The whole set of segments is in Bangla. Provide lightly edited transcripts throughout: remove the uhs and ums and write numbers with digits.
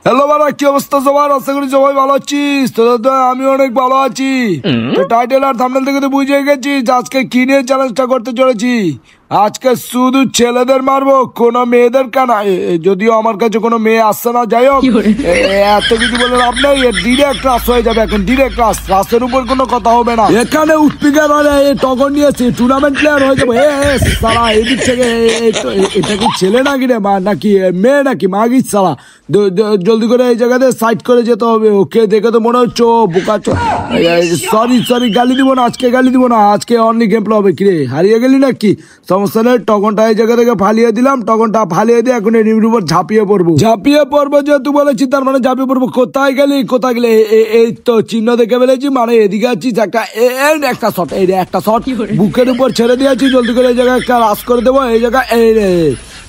হ্যালো বারা, কি অবস্থা সবার? আশা করি সবাই ভালো আছিস। তো আমি অনেক ভালো আছি। তো টাইটেল আর থাম্বনেল থেকে তো বুঝে গেছিস আজকে কি নিয়ে চ্যালেঞ্জটা করতে চলেছি। আজকে শুধু ছেলেদের মারবো, কোনো মেয়েদের কানা। যদিও আমার কাছে কোনো মেয়ে আসছে না, যাই হোক এত কিছু বলে লাভ নেই। ডিরেক্ট রাস হয়ে যাবে এখন, ডিরেক্ট রাসের উপর কোনো কথা হবে না। এখানে উৎপিকার টগর নিয়েছে, টুর্নামেন্ট প্লেয়ার হয়ে যাবো। সালা এদিক থেকে এটা কি ছেলে নাকি রে, মা নাকি মেয়ে নাকি মাগিস? সালা জলদি করে এই জায়গাতে সাইড করে যেতে হবে। ওকে দেখে তো মনে হচ্ছে বোকা। সরি গালি দিব না আজকে, গালি দিব না আজকে, অনলি গেম প্লে হবে। কিরে হারিয়ে গেলি নাকি? সমস্যা নেই, টগনটা এই জায়গা থেকে ফালিয়ে দিলাম। টগনটা ফালিয়ে দিয়ে এখন এনিমির উপর ঝাঁপিয়ে পড়বো যেহেতু বলেছি, তার মানে ঝাঁপিয়ে পড়বো। কোথায় গেলি? এই তো চিহ্ন দেখে ফেলেছি, মানে এদিকে আছিস। একটা শট, এই রে একটা শট বুকের উপর ছেড়ে দিয়েছি। জলদি করে এই জায়গায় একটা রাস করে দেবো। এই জায়গায় এই রে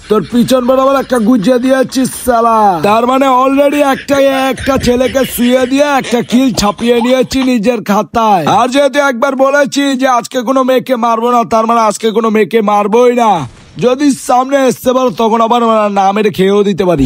তোর পিছন বরাবর একটা গুজিয়ে দিয়েছিস সালা। তার মানে অলরেডি একটা ছেলেকে শুয়ে দিয়ে একটা কিল ছাপিয়ে নিয়েছি নিজের খাতায়। আর যেহেতু একবার বলেছি যে আজকে কোনো মেয়েকে মারবো না, তার মানে আজকে কোনো মেয়েকে মারবোই না। যদি সামনে আসতে পারো তখন আবার না মেরে খেয়েও দিতে পারি।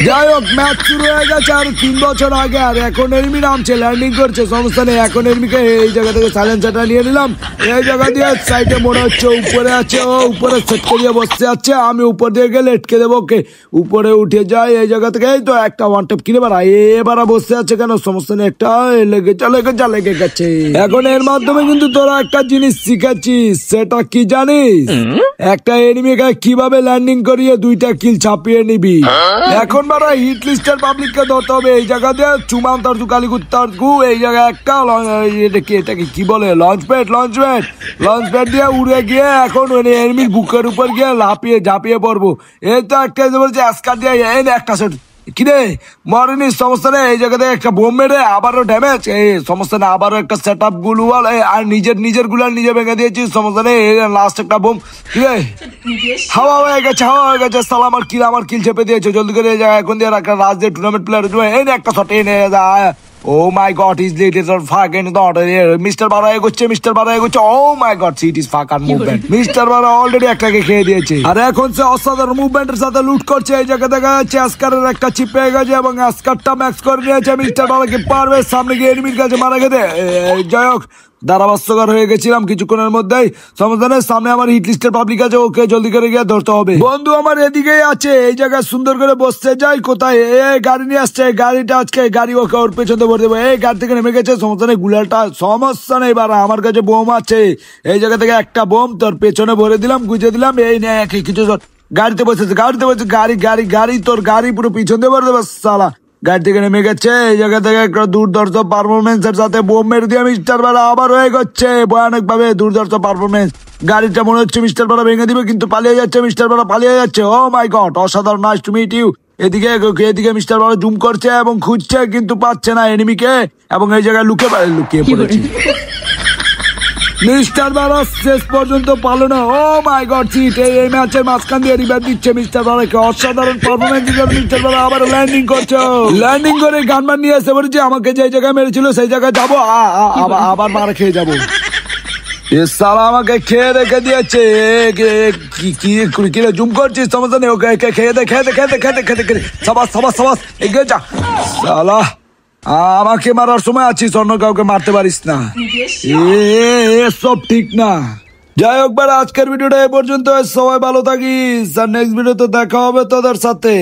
যাই হোক, ম্যাচ শুরু হয়ে গেছে আর 3 বছর আগে। আর এখন এনিমি নামছে, ল্যান্ডিং করছে, সমস্যা নেই। এখন এনিমিকে এই জায়গা থেকে সাইলেন্সারটা নিয়ে নিলাম। এই জায়গা দিয়ে সাইডে মনে হচ্ছে উপরে আছে, ও উপরে সেট করিয়ে বসতে আছে। আমি উপর দিয়ে গেলে এটকে দেবো ওকে। উপরে উঠে যাই এই জায়গা থেকে। এই তো একটা ওয়ান টেপ কিনে বাড়া, এবার বসে আছে কেন? সমস্যা নেই, একটা লেগে গেছে। এখন এর মাধ্যমে কিন্তু তোরা একটা জিনিস শিখেছিস, সেটা কি জানিস? একটা এনিমি কিভাবে ল্যান্ডিং করিয়ে 2টা কিল ছাপিয়ে নিবি। এখন বারা হিট লিস্টের পাবলিককে ধরতে হবে। এই জায়গা দিয়ে চুমান তার কালি কুত্তার গু। এই জায়গায় একটা এটাকে কি বলে, লঞ্চ প্যাড দিয়ে উড়ে গিয়ে এখন এনিমির বুকের উপর গিয়ে ঝাঁপিয়ে পড়বো। এই তো একটা বলছে অ্যাসকার দিয়ে একটা শট। কিরে মরেনি? সমস্যা নেই, এই জায়গাতে একটা বোম মেরে আবারও ড্যামেজ। এই সমস্যা নেই, আবারও একটা সেট আপ গুলওয়াল। আর নিজের গুলার নিজে ভেঙে দিয়েছি, সমস্যা নেই। লাস্ট একটা বোম। কিরে হাওয়া হয়ে গেছে সালা। আমার কিল চেপে দিয়েছে। জলদি করে এই জায়গায় এখন দিয়ে একটা রাজ দিয়ে টুর্নামেন্ট প্লেয়ার এনে একটা শট এনে যায়। Oh my god, his little fucking daughter here. Mr. Bara এগোচ্ছে। Oh my god, it is fucking movement. Mr. Bara already একটাকে খেয়ে দিয়েছে। আর এখন সে অসাধারণ মুভমেন্টের সাথে লুট করছে। এই জায়গা দেখা যাচ্ছে অ্যাসকারের একটা চিপ পেয়ে গেছে এবং অ্যাসকারটা ম্যাক্স করে নিয়েছে। মিস্টার বারা কি পারবে সামনে গিয়ে এনিমির কাছে মারা খেতে? যাই হোক, ধারাভাষ্যকার হয়ে গেছিলাম কিছুক্ষণের মধ্যেই। সমস্যা নেই, সামনে আমার হিট লিস্টের পাবলিক আছে, ওকে জলদি করে গিয়ে ধরতে হবে। বন্ধু আমার এদিকেই আছে, এই জায়গায় সুন্দর করে বসতে যাই। কোথায়? গাড়ি নিয়ে আসছে, গাড়িটা আজকে গাড়ি ওকে ওর পেছনে ভরে দেবো। এই গাড়ি থেকে নেমে গেছে, সমস্যা নেই। গুলালটা সমস্যা নেই বারা, আমার কাছে বোম আছে। এই জায়গা থেকে একটা বোম তোর পেছনে ভরে দিলাম, গুজে দিলাম। এই নে কিছু গাড়িতে বসেছে গাড়ি তোর গাড়ি পুরো পিছন দিয়ে ভরে দেবো সালা। গাড়ি থেকে নেমে গেছে। এই জায়গা থেকে একটা দুর্ধর্ষ পারফরমেন্সের সাথে বোম মেরে দিয়ে মিস্টার বারা আবার হয়ে গেছে ভয়ানক ভাবে দুর্ধর্ষ পারফরমেন্স। গাড়িটা মনে হচ্ছে মিস্টার বারা ভেঙে দিবে, কিন্তু পালিয়ে যাচ্ছে। মিস্টার বারা পালিয়ে যাচ্ছে। ও মাই গড, অসাধারণ, নাইস টু মিট ইউ। এদিকে মিস্টার বারা জুম করছে এবং খুঁজছে, কিন্তু পাচ্ছে না এনিমিকে। এবং এই জায়গায় লুকিয়ে পড়েছে। মিস্টার বারা শেষ পর্যন্ত পারলো না। ও মাই গড, চিট। এই ম্যাচের মাঝখান দিয়ে রিভাইভ দিচ্ছে মিস্টার বারাকে। অসাধারণ পারফরমেন্স হিসেবে মিস্টার বারা আবার ল্যান্ডিং করছে। ল্যান্ডিং করে গানমান নিয়ে এসে বলেছে আমাকে যে জায়গায় মেরেছিল সেই জায়গায় যাবো, আবার মারা খেয়ে যাবো। সালা আমাকে খেয়ে রেখে দিয়েছে। কি জুম করছিস? সমস্যা নেই, ওকে খেয়ে দে। সাবাস এগিয়ে যা সালা। আমাকে মারার সময় আছিস, অন্য কাউকে মারতে পারিস না। সব ঠিক না। যাই হোক, আজকের ভিডিওটা এ পর্যন্ত। সবাই ভালো থাকিস, আর নেক্সট ভিডিওতে দেখা হবে তোদের সাথে।